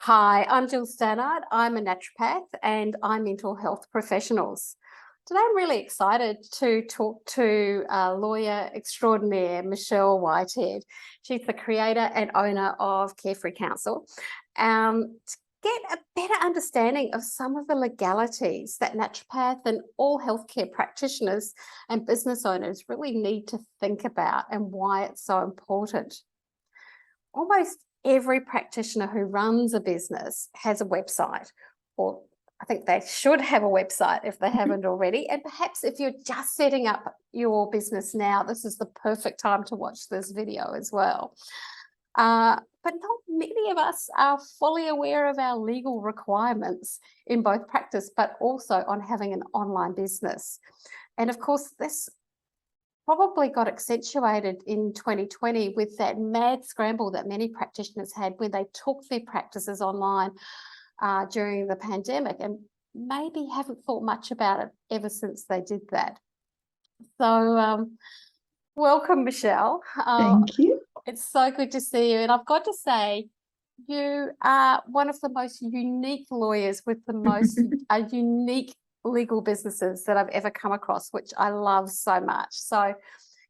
Hi, I'm Jill Stannard. I'm a naturopath and I mentor health professionals. Today, I'm really excited to talk to lawyer extraordinaire, Michelle Whitehead. She's the creator and owner of Carefree Counsel. To get a better understanding of some of the legalities that naturopath and all healthcare practitioners and business owners really need to think about and why it's so important. Almost every practitioner who runs a business has a website, or I think they should have a website if they haven't already. And perhaps if you're just setting up your business now, this is the perfect time to watch this video as well. But not many of us are fully aware of our legal requirements in both practice, but also on having an online business. And of course, this probably got accentuated in 2020 with that mad scramble that many practitioners had when they took their practices online during the pandemic, and maybe haven't thought much about it ever since they did that. So welcome, Michelle. Thank you. It's so good to see you. And I've got to say, you are one of the most unique lawyers with the most unique legal businesses that I've ever come across, which I love so much. So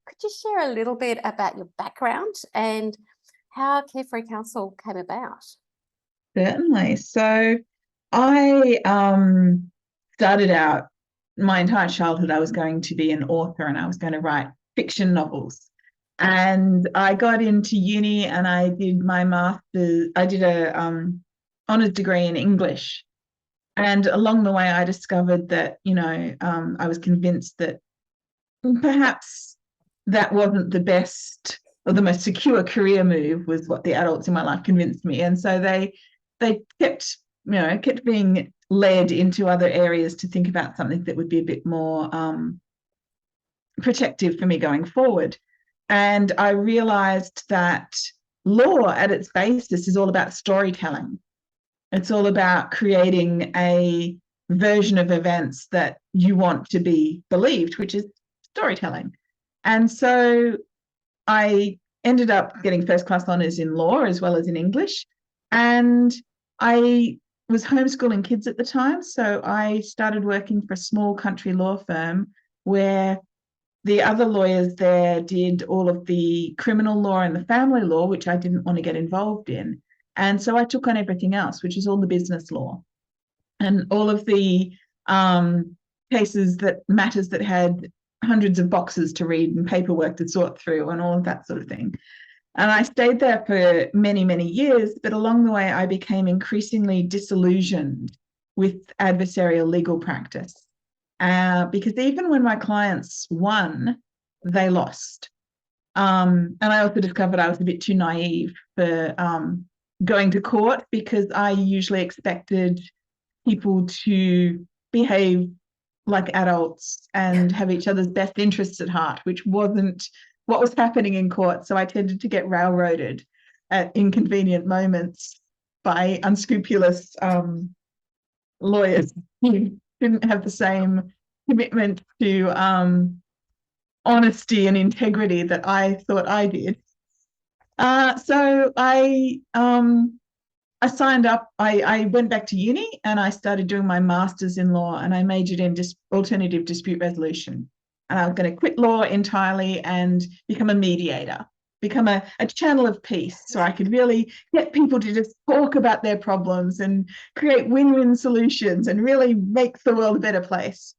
could you share a little bit about your background and how Carefree Counsel came about? Certainly. So I started out my entire childhood, I was going to be an author and I was going to write fiction novels. And I got into uni and I did my master's. I did a honours degree in English. And along the way, I discovered that, I was convinced that perhaps that wasn't the best or the most secure career move, was what the adults in my life convinced me. And so they kept being led into other areas to think about something that would be a bit more protective for me going forward. And I realized that law at its basis is all about storytelling. It's all about creating a version of events that you want to be believed, which is storytelling. And so I ended up getting first-class honours in law as well as in English. And I was homeschooling kids at the time. So I started working for a small country law firm where the other lawyers there did all of the criminal law and the family law, which I didn't want to get involved in. And so I took on everything else, which is all the business law and all of the matters that had hundreds of boxes to read and paperwork to sort through and all of that sort of thing. And I stayed there for many, many years, but along the way, I became increasingly disillusioned with adversarial legal practice. Because even when my clients won, they lost. And I also discovered I was a bit too naive for going to court, because I usually expected people to behave like adults and have each other's best interests at heart, which wasn't what was happening in court. So I tended to get railroaded at inconvenient moments by unscrupulous lawyers who didn't have the same commitment to honesty and integrity that I thought I did. So I signed up. I went back to uni and I started doing my master's in law, and I majored in alternative dispute resolution. And I was going to quit law entirely and become a mediator, become a channel of peace, so I could really get people to just talk about their problems and create win-win solutions and really make the world a better place.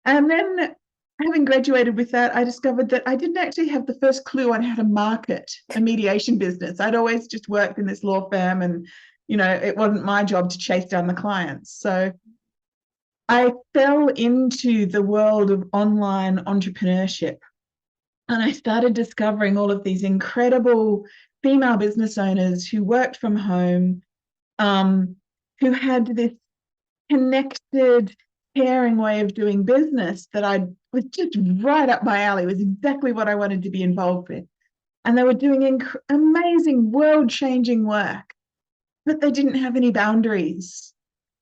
And then, having graduated with that, I discovered that I didn't actually have the first clue on how to market a mediation business. I'd always just worked in this law firm and, it wasn't my job to chase down the clients. So I fell into the world of online entrepreneurship, and I started discovering all of these incredible female business owners who worked from home, who had this connected, caring way of doing business that I was just right up my alley. It was exactly what I wanted to be involved with. And they were doing amazing, world-changing work, but they didn't have any boundaries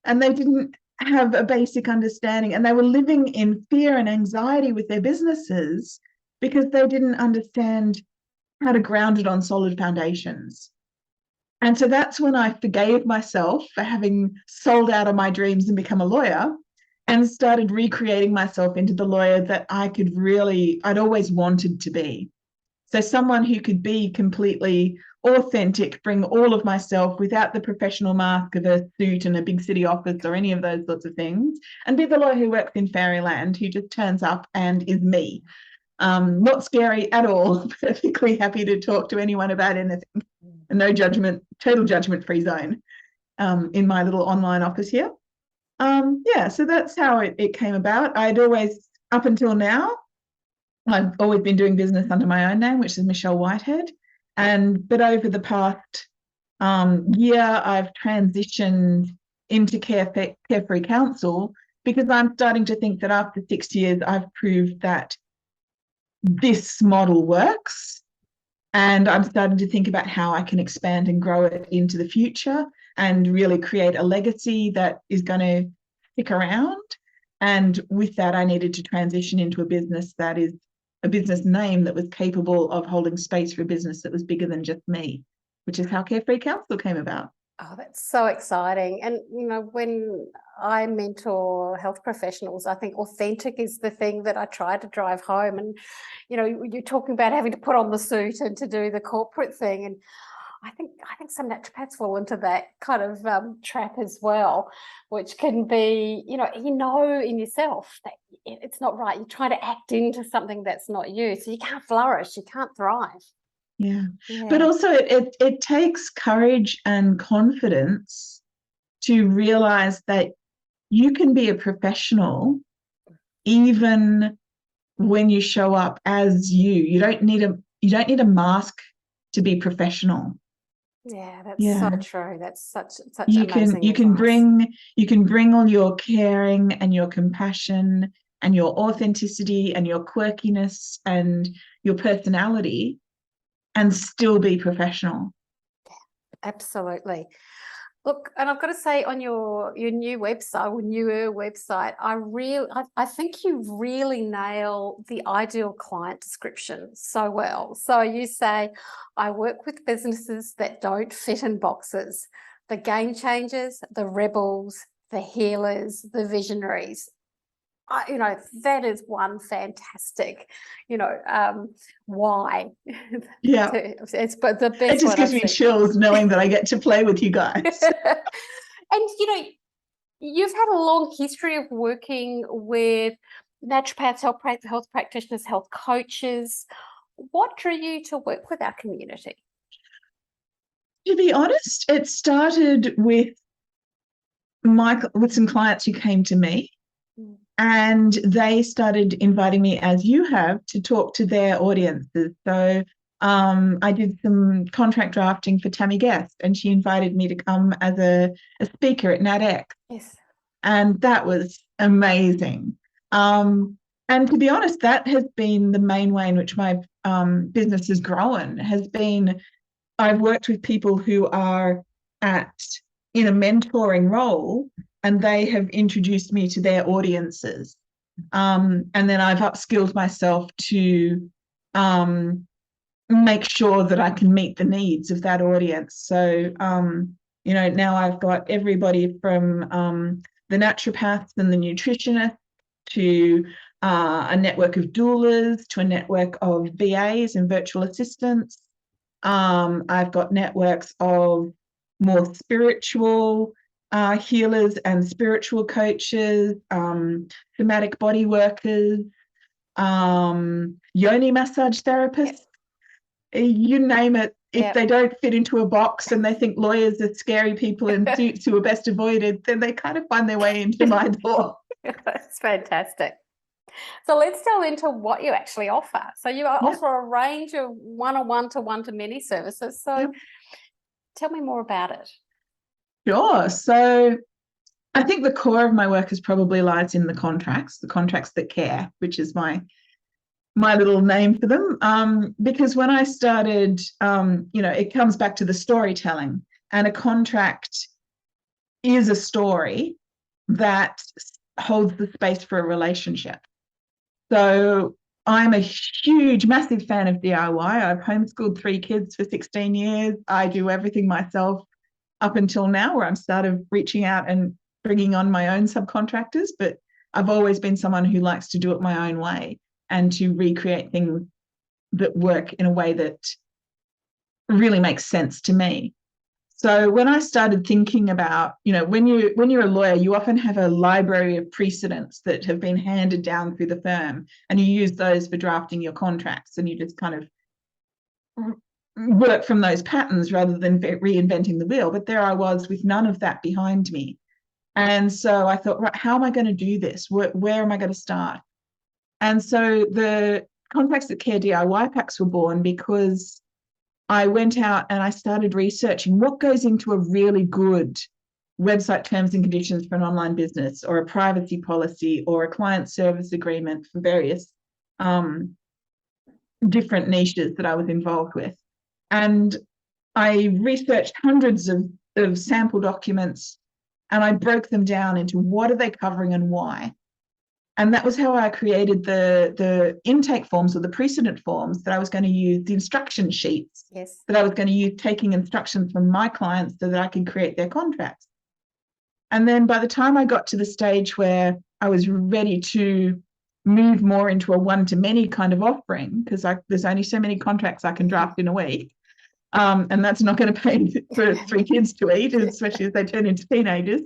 and they didn't have a basic understanding, and they were living in fear and anxiety with their businesses because they didn't understand how to ground it on solid foundations. And so that's when I forgave myself for having sold out on my dreams and become a lawyer, and started recreating myself into the lawyer that I'd always wanted to be. So someone who could be completely authentic, bring all of myself without the professional mask of a suit and a big city office or any of those sorts of things, and be the lawyer who works in fairyland, who just turns up and is me. Not scary at all, perfectly happy to talk to anyone about anything. No judgment, total judgment-free zone in my little online office here. Yeah, so that's how it came about. I'd always, up until now, I've always been doing business under my own name, which is Michelle Whitehead. But over the past year, I've transitioned into Carefree Counsel, because I'm starting to think that after 6 years, I've proved that this model works. And I'm starting to think about how I can expand and grow it into the future and really create a legacy that is going to stick around. And with that, I needed to transition into a business that is a business name that was capable of holding space for a business that was bigger than just me, which is how Carefree Counsel came about. Oh, that's so exciting. And, when I mentor health professionals, I think authentic is the thing that I try to drive home. And, you're talking about having to put on the suit and to do the corporate thing. And I think some naturopaths fall into that kind of trap as well, which can be, in yourself that it's not right. You're trying to act into something that's not you. So you can't flourish, you can't thrive. Yeah. But also it takes courage and confidence to realize that you can be a professional even when you show up as you. You don't need a mask to be professional. Yeah, that's so true. That's such You amazing can advice. bring all your caring and your compassion and your authenticity and your quirkiness and your personality and still be professional. Absolutely. Look, and I've got to say, on your new website or newer website, I think you really nail the ideal client description so well. So you say, I work with businesses that don't fit in boxes, the game changers, the rebels, the healers, the visionaries. That is one fantastic, why. Yeah. It's but the It best just one gives I've me seen. chills knowing that I get to play with you guys. And you've had a long history of working with naturopaths, health practitioners, health coaches. What drew you to work with our community? To be honest, it started with some clients who came to me, and they started inviting me, as you have, to talk to their audiences. So I did some contract drafting for Tammy Guest, and she invited me to come as a speaker at NatX. Yes. And that was amazing. And to be honest, that has been the main way in which my business has grown, has been I've worked with people who are in a mentoring role, and they have introduced me to their audiences. And then I've upskilled myself to make sure that I can meet the needs of that audience. So, now I've got everybody from the naturopaths and the nutritionists to a network of doulas, to a network of VAs and virtual assistants. I've got networks of more spiritual healers and spiritual coaches, somatic body workers, yoni massage therapists. You name it. If they don't fit into a box and they think lawyers are scary people in suits who are best avoided, then they kind of find their way into my door. That's fantastic. So let's delve into what you actually offer. So you offer a range of one-on-one to one-to-many services. So tell me more about it. Sure. So I think the core of my work is probably lies in the contracts that care, which is my little name for them. Because when I started, it comes back to the storytelling, and a contract is a story that holds the space for a relationship. So I'm a huge, massive fan of DIY. I've homeschooled 3 kids for 16 years. I do everything myself up until now, where I'm started reaching out and bringing on my own subcontractors. But I've always been someone who likes to do it my own way and to recreate things that work in a way that really makes sense to me. So when I started thinking about, when you're a lawyer, you often have a library of precedents that have been handed down through the firm, and you use those for drafting your contracts, and you just kind of work from those patterns rather than reinventing the wheel. But there I was with none of that behind me. And so I thought, right, how am I going to do this? Where am I going to start? And so the Contracts That Care DIY packs were born because I went out and I started researching what goes into a really good website terms and conditions for an online business, or a privacy policy, or a client service agreement for various different niches that I was involved with. And I researched hundreds of sample documents, and I broke them down into what are they covering and why. And that was how I created the intake forms, or the precedent forms, that I was going to use, the instruction sheets that I was going to use, taking instructions from my clients so that I could create their contracts. And then by the time I got to the stage where I was ready to move more into a one-to-many kind of offering, because there's only so many contracts I can draft in a week, and that's not going to pay for 3 kids to eat, especially as they turn into teenagers.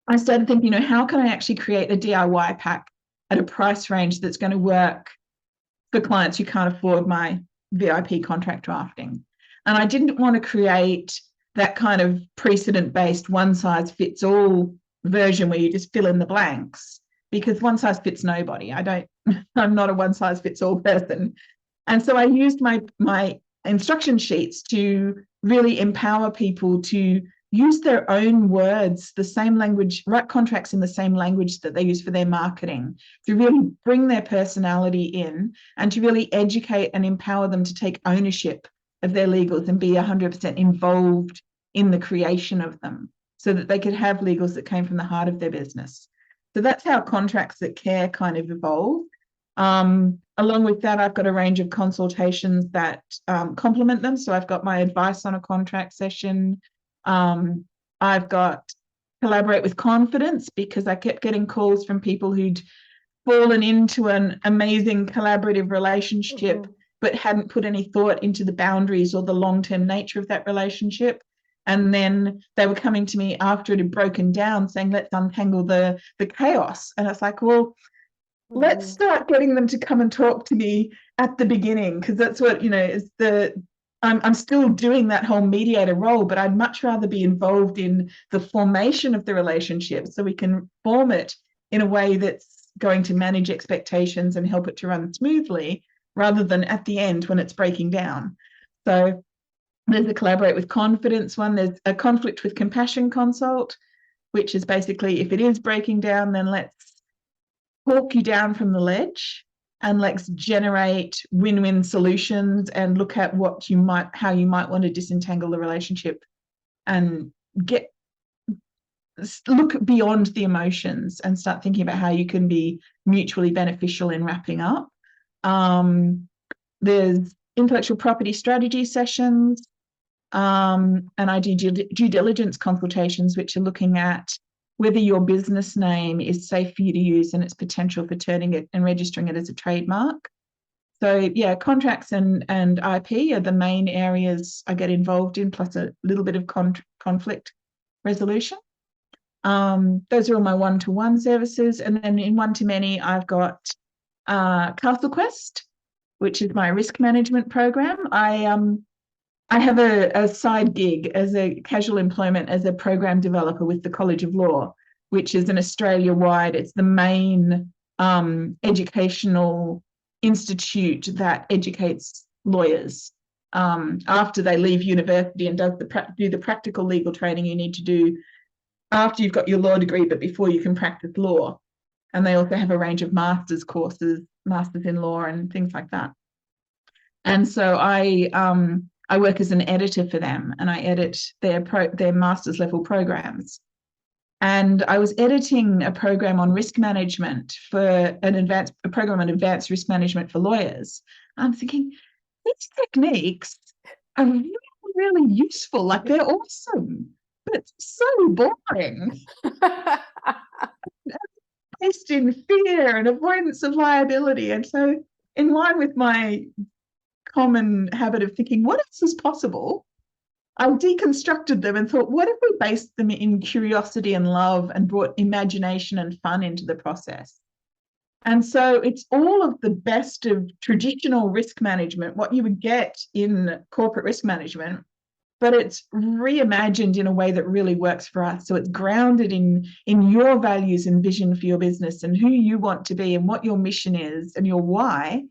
I started thinking, how can I actually create a DIY pack at a price range that's going to work for clients who can't afford my VIP contract drafting? And I didn't want to create that kind of precedent-based one-size-fits-all version where you just fill in the blanks, because one size fits nobody. I'm not a one-size-fits-all person. And so I used my instruction sheets to really empower people to use their own words, the same language, write contracts in the same language that they use for their marketing, to really bring their personality in, and to really educate and empower them to take ownership of their legals and be 100% involved in the creation of them, so that they could have legals that came from the heart of their business. So that's how Contracts That Care kind of evolved. Along with that, I've got a range of consultations that complement them. So I've got my advice on a contract session. I've got Collaborate with Confidence, because I kept getting calls from people who'd fallen into an amazing collaborative relationship, but hadn't put any thought into the boundaries or the long-term nature of that relationship. And then they were coming to me after it had broken down saying, let's untangle the chaos. And it's like, well, let's start getting them to come and talk to me at the beginning, because that's what, is I'm still doing that whole mediator role, but I'd much rather be involved in the formation of the relationship, so we can form it in a way that's going to manage expectations and help it to run smoothly, rather than at the end when it's breaking down. So there's a Collaborate with Confidence one. There's a Conflict with Compassion consult, which is basically, if it is breaking down, then let's talk you down from the ledge, and let's generate win-win solutions, and look at how you might want to disentangle the relationship, and look beyond the emotions and start thinking about how you can be mutually beneficial in wrapping up. There's intellectual property strategy sessions, and I do due diligence consultations, which are looking at whether your business name is safe for you to use and its potential for turning it and registering it as a trademark. So yeah, contracts and IP are the main areas I get involved in, plus a little bit of conflict resolution. Those are all my one-to-one services. And then in one-to-many, I've got Castle Quest, which is my risk management program. I have a side gig as a casual employment as a program developer with the College of Law, which is an Australia-wide, it's the main educational institute that educates lawyers after they leave university, and do the practical legal training you need to do after you've got your law degree, but before you can practice law. And they also have a range of master's courses, masters in law and things like that. And so I work as an editor for them, and I edit their master's level programs. And I was editing a program on risk management for a program on advanced risk management for lawyers. I'm thinking, these techniques are really, really useful. Like, they're awesome, but it's so boring, based in fear and avoidance of liability. And so, in line with my common habit of thinking, what else is possible? I deconstructed them and thought, what if we based them in curiosity and love and brought imagination and fun into the process? And so it's all of the best of traditional risk management, what you would get in corporate risk management, but it's reimagined in a way that really works for us. So it's grounded in your values and vision for your business and who you want to be and what your mission is and your why.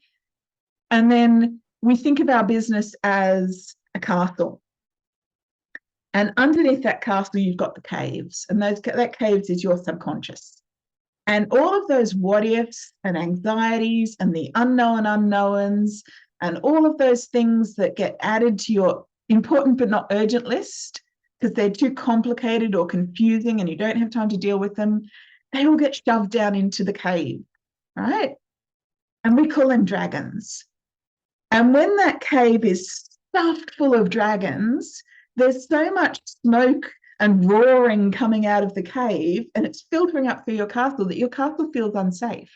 And then we think of our business as a castle. And underneath that castle, you've got the caves. And that caves is your subconscious. And all of those what ifs and anxieties and the unknown unknowns and all of those things that get added to your important but not urgent list because they're too complicated or confusing and you don't have time to deal with them, they all get shoved down into the cave, right? And we call them dragons. And when that cave is stuffed full of dragons, there's so much smoke and roaring coming out of the cave, and it's filtering up through your castle that your castle feels unsafe.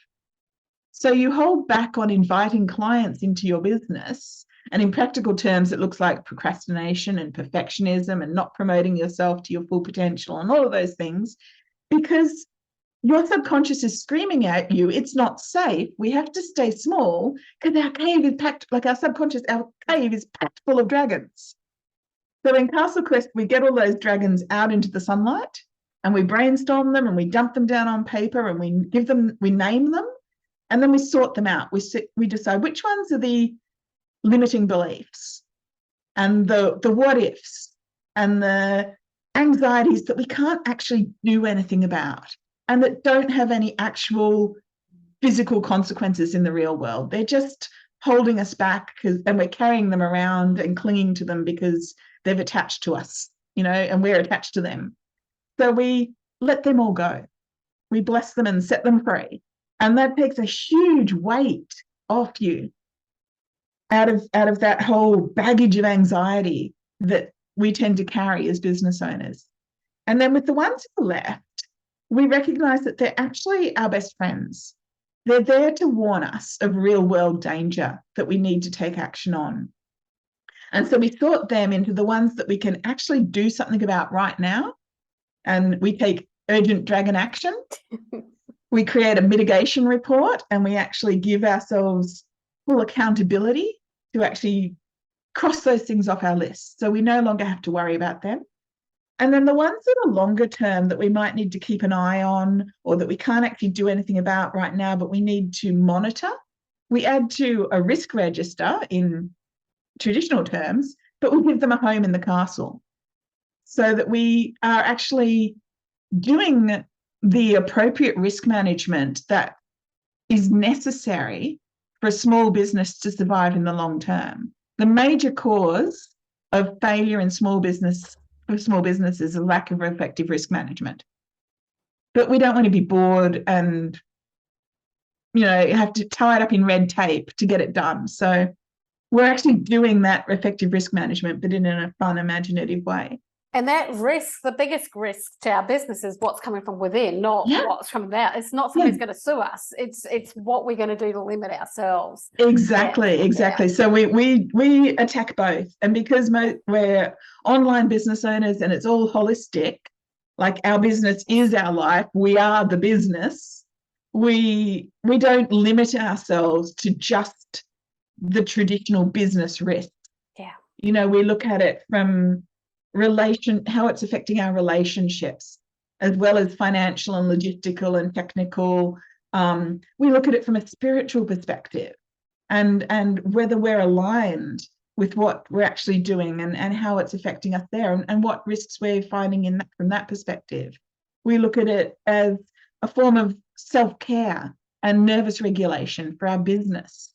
So you hold back on inviting clients into your business. And in practical terms, it looks like procrastination and perfectionism and not promoting yourself to your full potential and all of those things, because your subconscious is screaming at you, it's not safe. We have to stay small because our cave is packed, like our subconscious, our cave is packed full of dragons. So in Castle Quest, we get all those dragons out into the sunlight and we brainstorm them and we dump them down on paper and we name them, and then we sort them out. We decide which ones are the limiting beliefs and the what ifs and the anxieties that we can't actually do anything about and that don't have any actual physical consequences in the real world. They're just holding us back and we're carrying them around and clinging to them because they've attached to us, and we're attached to them. So we let them all go. We bless them and set them free. And that takes a huge weight off you out of that whole baggage of anxiety that we tend to carry as business owners. And then with the ones who are left, we recognize that they're actually our best friends. They're there to warn us of real world danger that we need to take action on. And so we sort them into the ones that we can actually do something about right now. And we take urgent dragon action. We create a mitigation report and we actually give ourselves full accountability to actually cross those things off our list. So we no longer have to worry about them. And then the ones that are longer term that we might need to keep an eye on or that we can't actually do anything about right now, but we need to monitor, we add to a risk register in traditional terms, but we give them a home in the castle so that we are actually doing the appropriate risk management that is necessary for a small business to survive in the long term. The major cause of failure in small business for small businesses is a lack of effective risk management. But we don't want to be bored and have to tie it up in red tape to get it done. So we're actually doing that effective risk management, but in a fun, imaginative way. And that risk, the biggest risk to our business is what's coming from within, not what's coming out. It's not somebody's going to sue us. It's what we're going to do to limit ourselves. Exactly. Yeah. So we attack both. And because we're online business owners and it's all holistic, like our business is our life, we are the business. We don't limit ourselves to just the traditional business risk. Yeah. We look at it from how it's affecting our relationships, as well as financial and logistical and technical. We look at it from a spiritual perspective and whether we're aligned with what we're actually doing and how it's affecting us there and what risks we're finding from that perspective. We look at it as a form of self-care and nervous regulation for our business.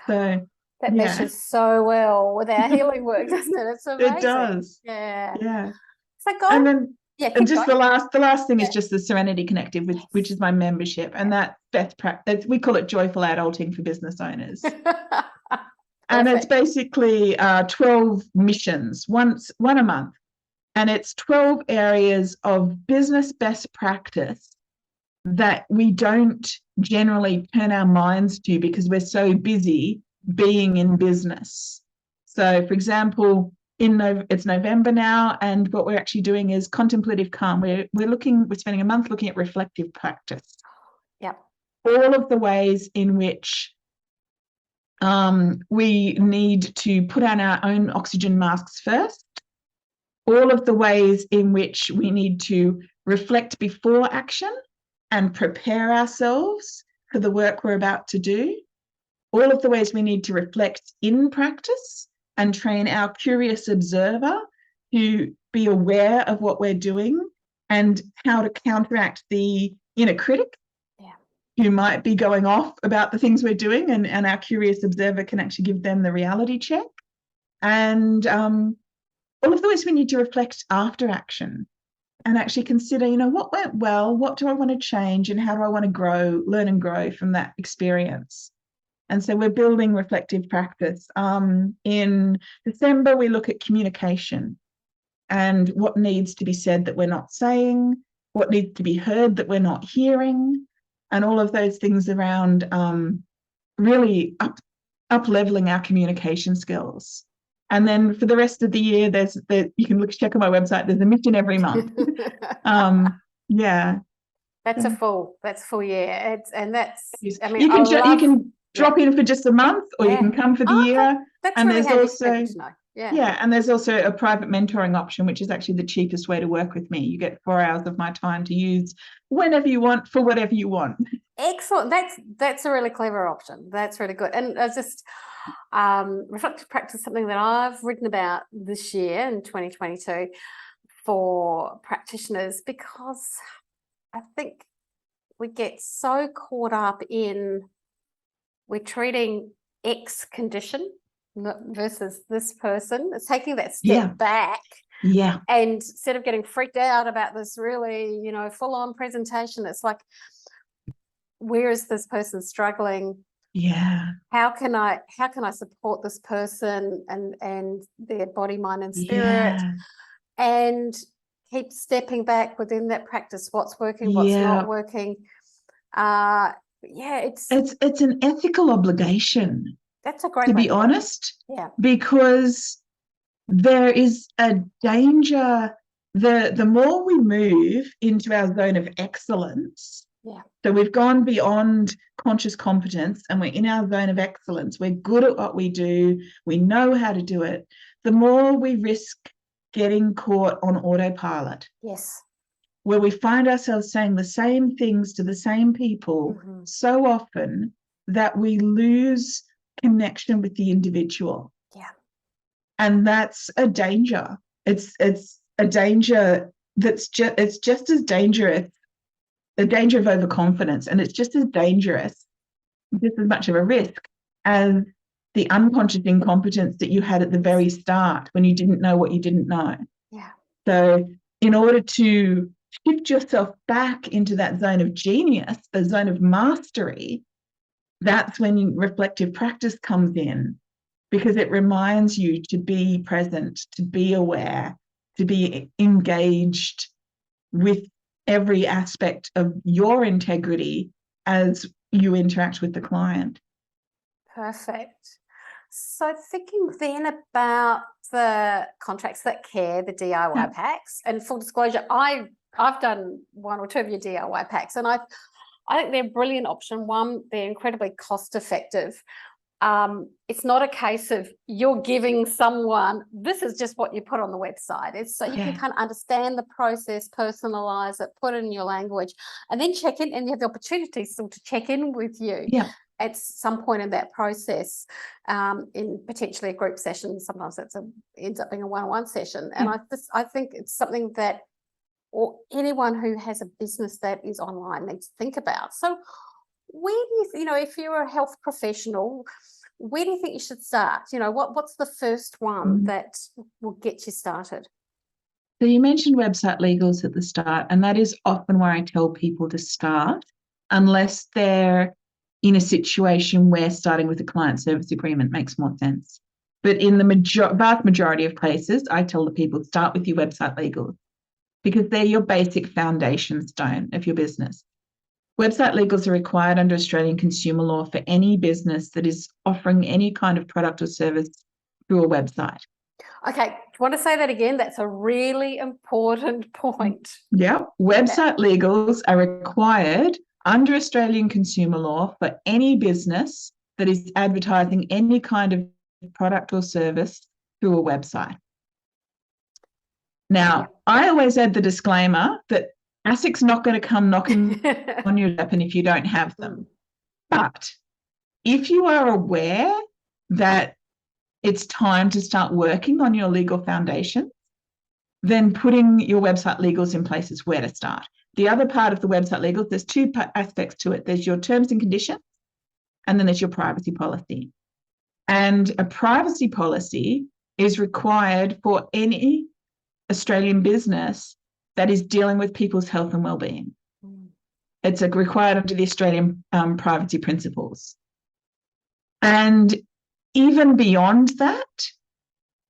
So that meshes so well with our healing work, doesn't it? It's amazing. It does. Yeah. Yeah. So Yeah, And keep just going. the last thing is Yeah. just the Serenity Collective, which is my membership, and that best practice, we call it joyful adulting for business owners. And it's Perfect. basically 12 missions, one a month, and it's 12 areas of business best practice that we don't generally turn our minds to because we're so busy being in business. So, for example, it's November now, and what we're actually doing is contemplative calm. We're spending a month looking at reflective practice. Yep. All of the ways in which we need to put on our own oxygen masks first. All of the ways in which we need to reflect before action and prepare ourselves for the work we're about to do. All of the ways we need to reflect in practice and train our curious observer to be aware of what we're doing and how to counteract the inner critic who might be going off about the things we're doing, and our curious observer can actually give them the reality check. And all of the ways we need to reflect after action and actually consider, what went well, what do I want to change, and how do I want to learn and grow from that experience. And so we're building reflective practice. In December, we look at communication and what needs to be said that we're not saying, what needs to be heard that we're not hearing, and all of those things around really up leveling our communication skills. And then for the rest of the year, you can check on my website. There's a mission every month. Yeah, That's a full year. you can drop in for just a month, or you can come for the year. That's and really there's handy also for people to know. Yeah, and there's also a private mentoring option, which is actually the cheapest way to work with me. You get 4 hours of my time to use whenever you want for whatever you want. Excellent. That's a really clever option. That's really good. And just reflective practice, something that I've written about this year in 2022 for practitioners, because I think we get so caught up in we're treating X condition versus this person. It's taking that step back. Yeah. And instead of getting freaked out about this really, full-on presentation, it's like, where is this person struggling? Yeah. How can I support this person and their body, mind, and spirit, and keep stepping back within that practice? What's working, what's not working? It's an ethical obligation. That's a great to way be honest. Yeah. Because there is a danger. The more we move into our zone of excellence, so we've gone beyond conscious competence and we're in our zone of excellence, we're good at what we do, we know how to do it, the more we risk getting caught on autopilot. Yes. Where we find ourselves saying the same things to the same people so often that we lose connection with the individual. Yeah. And that's a danger. It's a danger it's just as dangerous, the danger of overconfidence, and it's just as dangerous, just as much of a risk as the unconscious incompetence that you had at the very start when you didn't know what you didn't know. Yeah. So in order to shift yourself back into that zone of genius, the zone of mastery, that's when reflective practice comes in, because it reminds you to be present, to be aware, to be engaged with every aspect of your integrity as you interact with the client. Perfect. So thinking then about the contracts that care, the DIY packs, and full disclosure, I've done 1 or 2 of your DIY packs, and I think they're a brilliant option. One, they're incredibly cost effective. It's not a case of you're giving someone, this is just what you put on the website. It's so you can kind of understand the process, personalize it, put it in your language, and then check in, and you have the opportunity still to check in with you at some point in that process, in potentially a group session. Sometimes it ends up being a one-on-one session. And I think it's something that anyone who has a business that is online needs to think about. So where do you if you're a health professional, where do you think you should start? What's the first one that will get you started? So you mentioned website legals at the start, and that is often where I tell people to start, unless they're in a situation where starting with a client service agreement makes more sense. But in the vast majority of cases, I tell the people to start with your website legals because they're your basic foundation stone of your business. Website legals are required under Australian consumer law for any business that is offering any kind of product or service through a website. Okay, do you want to say that again? That's a really important point. Yeah, website legals are required under Australian consumer law for any business that is advertising any kind of product or service through a website. Now, I always add the disclaimer that ASIC's not going to come knocking on your weapon if you don't have them. But if you are aware that it's time to start working on your legal foundation, then putting your website legals in place is where to start. The other part of the website legals, there's two aspects to it. There's your terms and conditions, and then there's your privacy policy. And a privacy policy is required for any Australian business that is dealing with people's health and well-being. It's required under the Australian privacy principles. And even beyond that,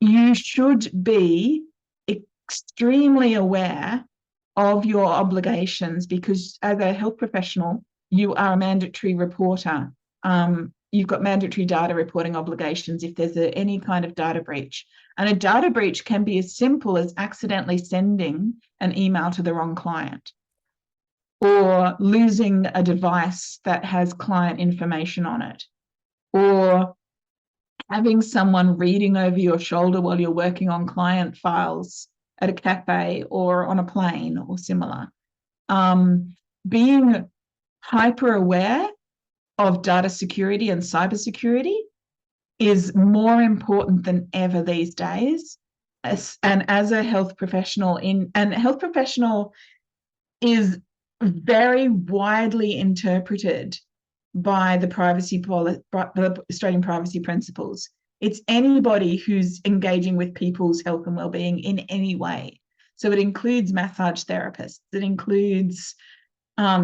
you should be extremely aware of your obligations because as a health professional, you are a mandatory reporter. You've got mandatory data reporting obligations if there's any kind of data breach. And a data breach can be as simple as accidentally sending an email to the wrong client or losing a device that has client information on it, or having someone reading over your shoulder while you're working on client files at a cafe or on a plane or similar. Being hyper aware of data security and cybersecurity is more important than ever these days. And as a health professional, and a health professional is very widely interpreted by the Australian privacy principles. It's anybody who's engaging with people's health and well-being in any way. So it includes massage therapists, it includes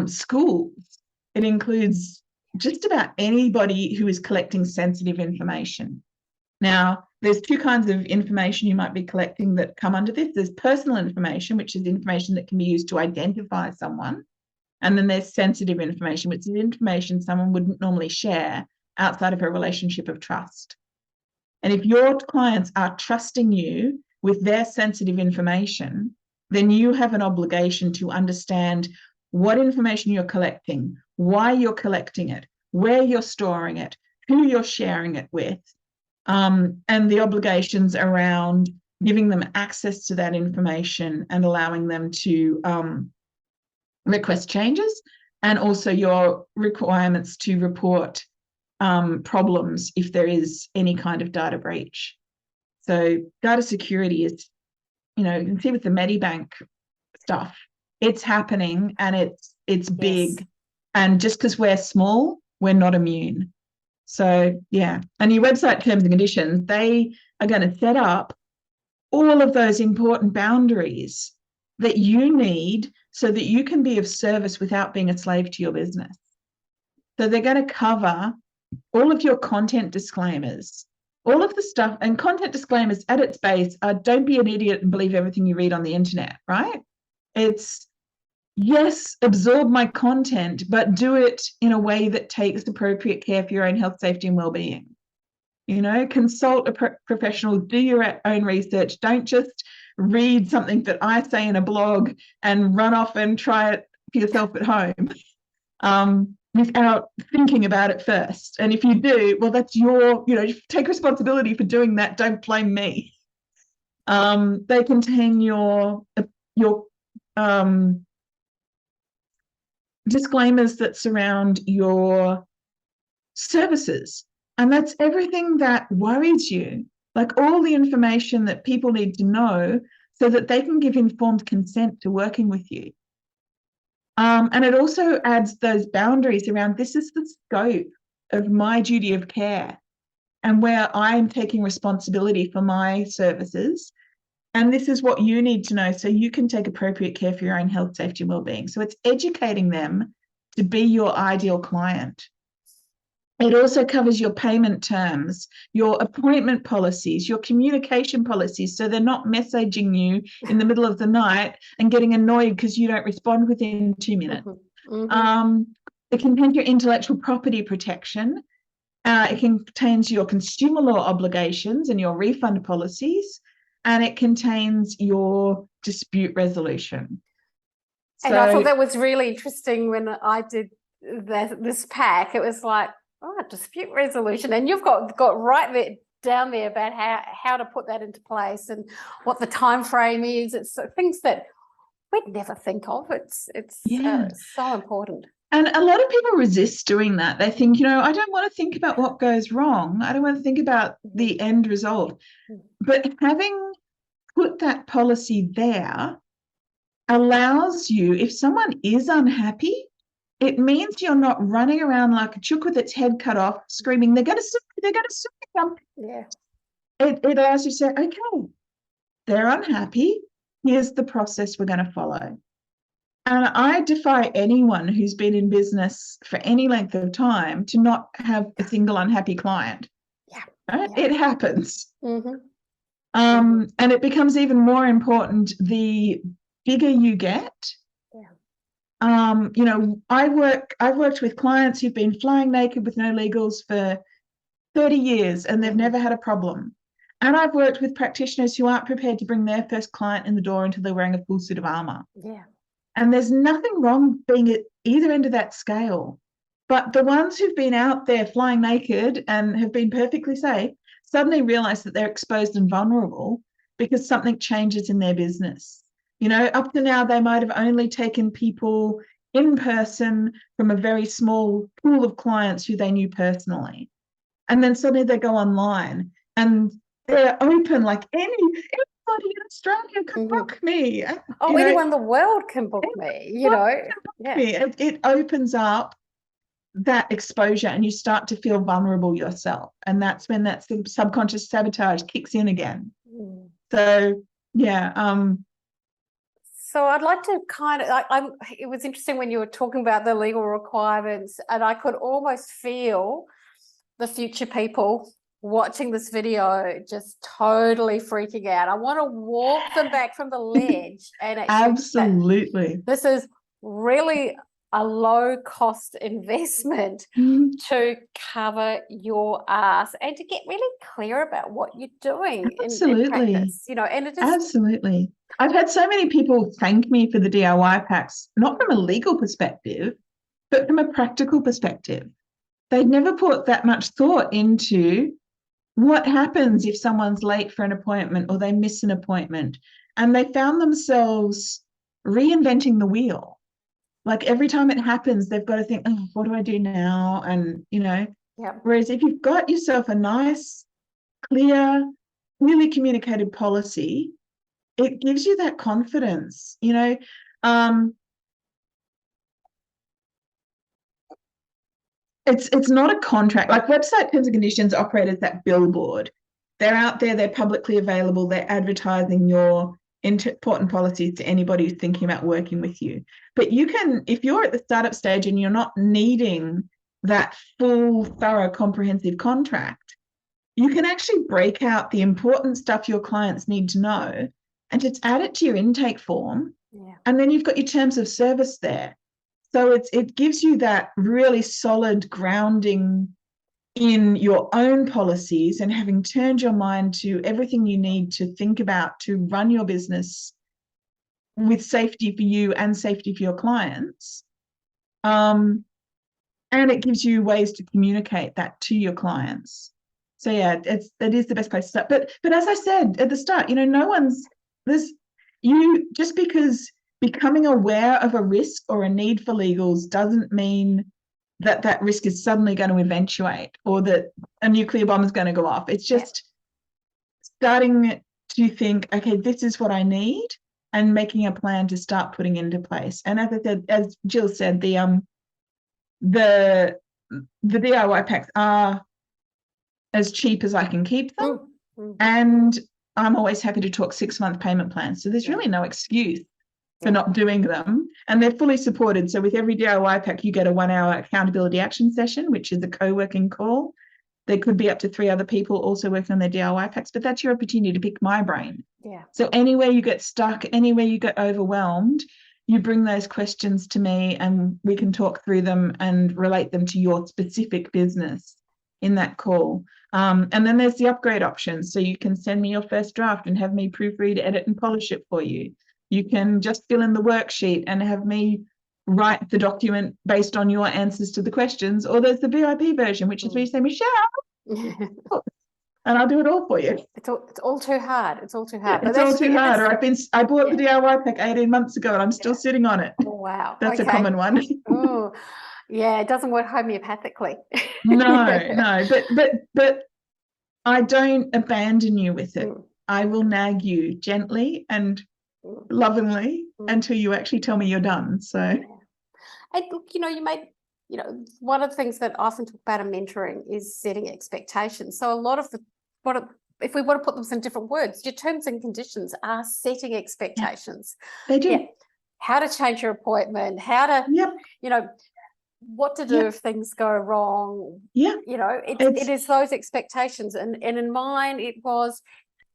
schools, it includes just about anybody who is collecting sensitive information. Now, there's two kinds of information you might be collecting that come under this. There's personal information, which is information that can be used to identify someone. And then there's sensitive information, which is information someone wouldn't normally share outside of a relationship of trust. And if your clients are trusting you with their sensitive information, then you have an obligation to understand what information you're collecting, why you're collecting it, where you're storing it, who you're sharing it with, and the obligations around giving them access to that information and allowing them to request changes, and also your requirements to report problems if there is any kind of data breach. So data security is, you can see with the Medibank stuff, it's happening and it's big. And just because we're small, we're not immune. So yeah, and your website terms and conditions, they are going to set up all of those important boundaries that you need so that you can be of service without being a slave to your business. So they're going to cover all of your content disclaimers, all of the stuff. And content disclaimers at its base are don't be an idiot and believe everything you read on the internet, right? It's, yes, absorb my content, but do it in a way that takes appropriate care for your own health, safety, and well-being. Consult a professional, do your own research. Don't just read something that I say in a blog and run off and try it for yourself at home without thinking about it first. And if you do, well, that's take responsibility for doing that. Don't blame me. They contain your disclaimers that surround your services. And that's everything that worries you, like all the information that people need to know so that they can give informed consent to working with you. And it also adds those boundaries around this is the scope of my duty of care and where I'm taking responsibility for my services. And this is what you need to know so you can take appropriate care for your own health, safety, and well-being. So it's educating them to be your ideal client. It also covers your payment terms, your appointment policies, your communication policies, so they're not messaging you in the middle of the night and getting annoyed because you don't respond within 2 minutes. It contains your intellectual property protection. It contains your consumer law obligations and your refund policies, and it contains your dispute resolution. And I thought that was really interesting when I did this pack. It was like, oh, dispute resolution. And you've got right there down there about how to put that into place and what the time frame is. It's things that we'd never think of. It's so important. And a lot of people resist doing that. They think, I don't want to think about what goes wrong. I don't want to think about the end result. But having put that policy there allows you, if someone is unhappy, it means you're not running around like a chook with its head cut off, screaming, they're going to sue me, they're going to sue me. Yeah. It allows you to say, okay, they're unhappy. Here's the process we're going to follow. And I defy anyone who's been in business for any length of time to not have a single unhappy client. Yeah. Right? Yeah. It happens. Mm-hmm. And it becomes even more important the bigger you get. Yeah. I've worked with clients who've been flying naked with no legals for 30 years and they've never had a problem. And I've worked with practitioners who aren't prepared to bring their first client in the door until they're wearing a full suit of armor. Yeah. And there's nothing wrong being at either end of that scale. But the ones who've been out there flying naked and have been perfectly safe suddenly realize that they're exposed and vulnerable because something changes in their business. Up to now, they might have only taken people in person from a very small pool of clients who they knew personally. And then suddenly they go online and they're open like anybody in Australia could book me. Anyone in the world can book me, Yeah. It opens up that exposure and you start to feel vulnerable yourself. And that's when that subconscious sabotage kicks in again. So, yeah. So I'd like to it was interesting when you were talking about the legal requirements, and I could almost feel the future people watching this video just totally freaking out. I want to walk them back from the ledge and actually absolutely. This is really a low cost investment to cover your ass and to get really clear about what you're doing in practice, and it is absolutely. I've had so many people thank me for the DIY packs, not from a legal perspective, but from a practical perspective. They'd never put that much thought into what happens if someone's late for an appointment or they miss an appointment, and they found themselves reinventing the wheel. Like every time it happens, they've got to think, oh, what do I do now? And, whereas if you've got yourself a nice, clear, really communicated policy, it gives you that confidence, It's not a contract. Like website terms and conditions operate as that billboard. They're out there, they're publicly available, they're advertising your important policies to anybody who's thinking about working with you. But you can, if you're at the startup stage and you're not needing that full, thorough, comprehensive contract, you can actually break out the important stuff your clients need to know and just add it to your intake form. Yeah. And then you've got your terms of service there. So it gives you that really solid grounding in your own policies and having turned your mind to everything you need to think about to run your business with safety for you and safety for your clients. And it gives you ways to communicate that to your clients. So yeah, it is the best place to start. But as I said at the start, just because becoming aware of a risk or a need for legals doesn't mean that risk is suddenly going to eventuate or that a nuclear bomb is going to go off. It's just starting to think, okay, this is what I need, and making a plan to start putting into place. And as I said, as Jill said, the DIY packs are as cheap as I can keep them. And I'm always happy to talk 6-month payment plans. So there's really no excuse for Yeah. not doing them. And they're fully supported. So with every DIY pack, you get a 1-hour accountability action session, which is a co-working call. There could be up to 3 other people also working on their DIY packs, but that's your opportunity to pick my brain. Yeah. So anywhere you get stuck, anywhere you get overwhelmed, you bring those questions to me and we can talk through them and relate them to your specific business in that call. And then there's the upgrade options. So you can send me your first draft and have me proofread, edit, and polish it for you. You can just fill in the worksheet and have me write the document based on your answers to the questions. Or there's the VIP version, which is where you say, Michelle, and I'll do it all for you. It's all too hard. It's all too hard. It's all too hard. Or I bought the DIY pack 18 months ago and I'm still sitting on it. Oh, wow. That's a common one. Oh, yeah, it doesn't work homeopathically. No, but I don't abandon you with it. I will nag you gently and lovingly until you actually tell me you're done. So, and one of the things that I often talk about in mentoring is setting expectations. So a lot of if we want to put them in different words, your terms and conditions are setting expectations. They do. Yeah. How to change your appointment, how to, what to do if things go wrong. Yeah. It is those expectations. And in mine, it was,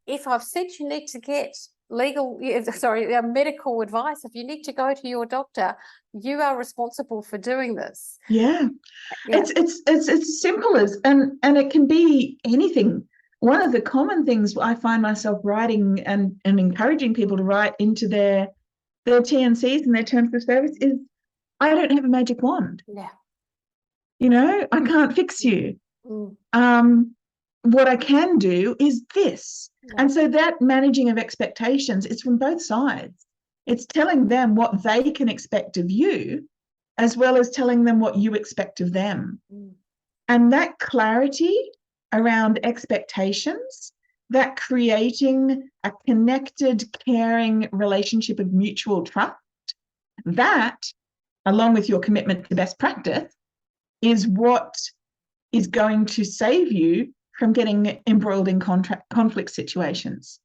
if I've said you need to get medical advice, if you need to go to your doctor, you are responsible for doing this. Yeah. It's as simple as, and it can be anything. One of the common things I find myself writing and encouraging people to write into their TNCs and their terms of service is, I don't have a magic wand. Yeah. I can't fix you. What I can do is this. Yeah. And so that managing of expectations is from both sides. It's telling them what they can expect of you, as well as telling them what you expect of them. And that clarity around expectations, that creating a connected, caring relationship of mutual trust, that, along with your commitment to best practice, is what is going to save you from getting embroiled in conflict situations.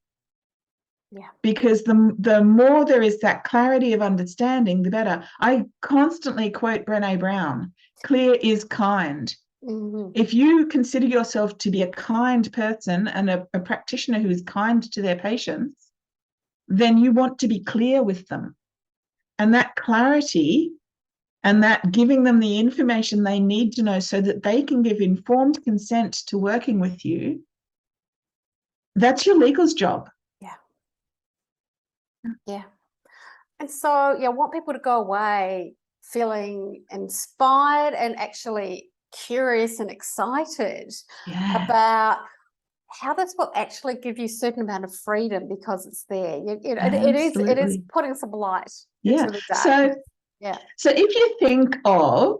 Yeah. Because the more there is that clarity of understanding, the better. I constantly quote Brené Brown, clear is kind. If you consider yourself to be a kind person and a practitioner who is kind to their patients, then you want to be clear with them. And that clarity and that giving them the information they need to know so that they can give informed consent to working with you, that's your legal's job. Yeah. And so, I want people to go away feeling inspired and actually curious and excited about how this will actually give you a certain amount of freedom because it's there. It is putting some light into the darkness. So if you think of,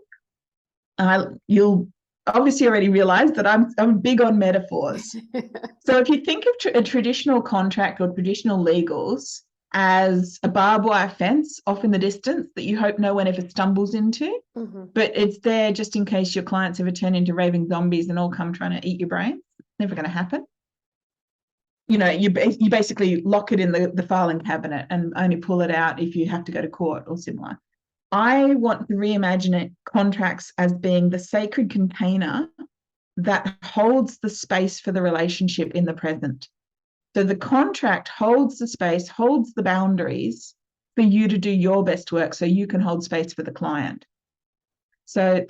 you'll obviously already realize that I'm big on metaphors. So if you think of a traditional contract or traditional legals as a barbed wire fence off in the distance that you hope no one ever stumbles into, but it's there just in case your clients ever turn into raving zombies and all come trying to eat your brains. Never going to happen. You basically lock it in the filing cabinet and only pull it out if you have to go to court or similar. I want to reimagine contracts as being the sacred container that holds the space for the relationship in the present. So the contract holds the space, holds the boundaries for you to do your best work so you can hold space for the client. So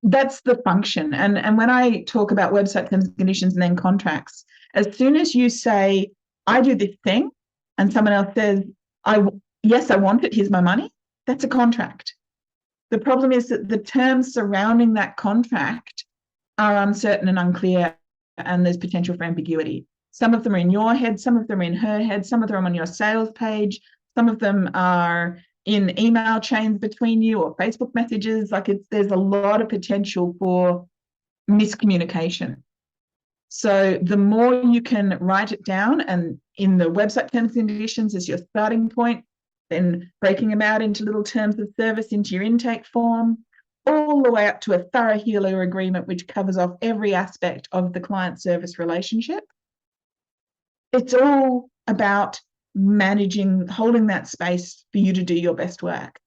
that's the function. And when I talk about website terms and conditions and then contracts, as soon as you say, I do this thing, and someone else says, yes, I want it, here's my money, that's a contract. The problem is that the terms surrounding that contract are uncertain and unclear, and there's potential for ambiguity. Some of them are in your head, some of them are in her head, some of them are on your sales page, some of them are in email chains between you or Facebook messages. There's a lot of potential for miscommunication. So the more you can write it down and in the website terms and conditions as your starting point, then breaking them out into little terms of service into your intake form, all the way up to a thorough healer agreement, which covers off every aspect of the client service relationship. it's all about managing, holding that space for you to do your best work,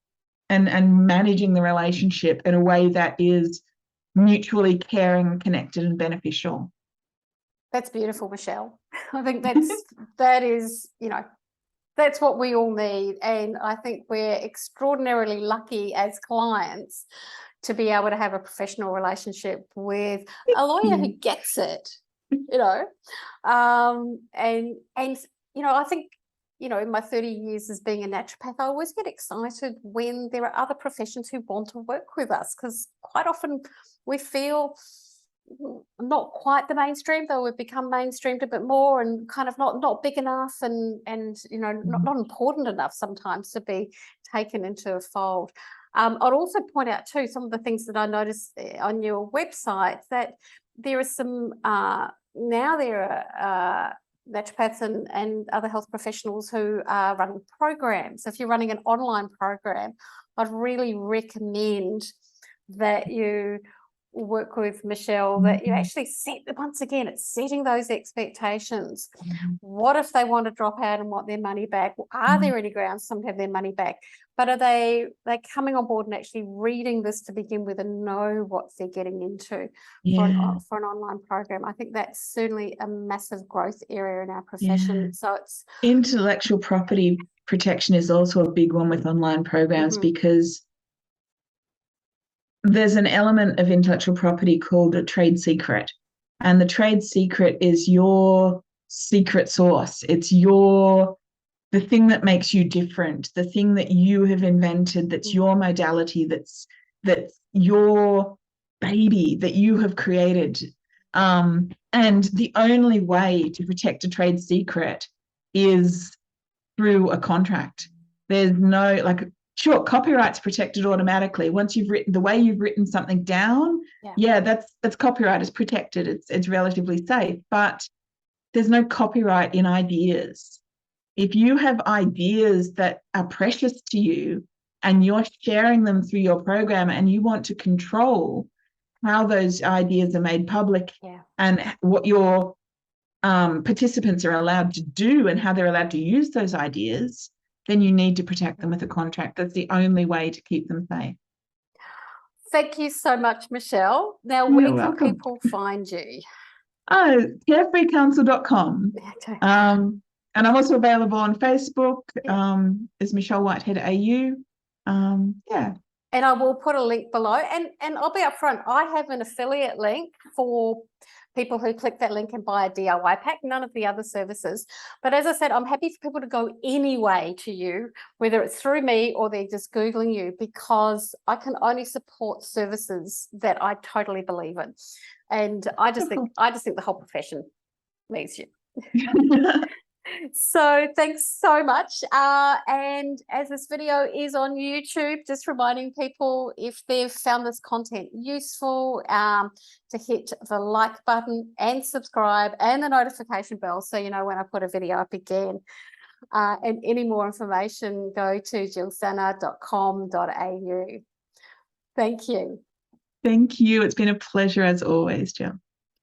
and managing the relationship in a way that is mutually caring, connected, and beneficial. That's beautiful, Michelle. I think that is, that's what we all need. And I think we're extraordinarily lucky as clients to be able to have a professional relationship with a lawyer who gets it, and I think, in my 30 years as being a naturopath, I always get excited when there are other professions who want to work with us, because quite often we feel not quite the mainstream, though we've become mainstreamed a bit more, and kind of not big enough, and not important enough sometimes to be taken into a fold. I'd also point out too some of the things that I noticed on your website, that there are some now there are naturopaths and other health professionals who are running programs. If you're running an online program, I'd really recommend that you work with Michelle, that you actually once again, it's setting those expectations. What if they want to drop out and want their money back? Are there any grounds some have their money back? But are they coming on board and actually reading this to begin with and know what they're getting into for an online program? I think that's certainly a massive growth area in our profession. So it's intellectual property protection is also a big one with online programs, because there's an element of intellectual property called a trade secret. And the trade secret is your secret sauce. It's the thing that makes you different, the thing that you have invented, that's your modality, that's your baby that you have created. And the only way to protect a trade secret is through a contract. There's no, sure, copyright's protected automatically. Once you've written, the way you've written something down, that's copyright is protected. It's relatively safe, but there's no copyright in ideas. If you have ideas that are precious to you and you're sharing them through your program, and you want to control how those ideas are made public and what your participants are allowed to do and how they're allowed to use those ideas, then you need to protect them with a contract. That's the only way to keep them safe. Thank you so much, Michelle. Now, where can people find you? Carefreecounsel.com. And I'm also available on Facebook as Michelle Whitehead AU. And I will put a link below. And I'll be upfront, I have an affiliate link for people who click that link and buy a DIY pack, none of the other services. But as I said, I'm happy for people to go anyway to you, whether it's through me or they're just Googling you, because I can only support services that I totally believe in. And I just think the whole profession needs you. So thanks so much. And as this video is on YouTube, just reminding people, if they've found this content useful, to hit the like button and subscribe and the notification bell, so you know when I put a video up again. And any more information, go to jillsanna.com.au. Thank you. Thank you. It's been a pleasure as always, Jill.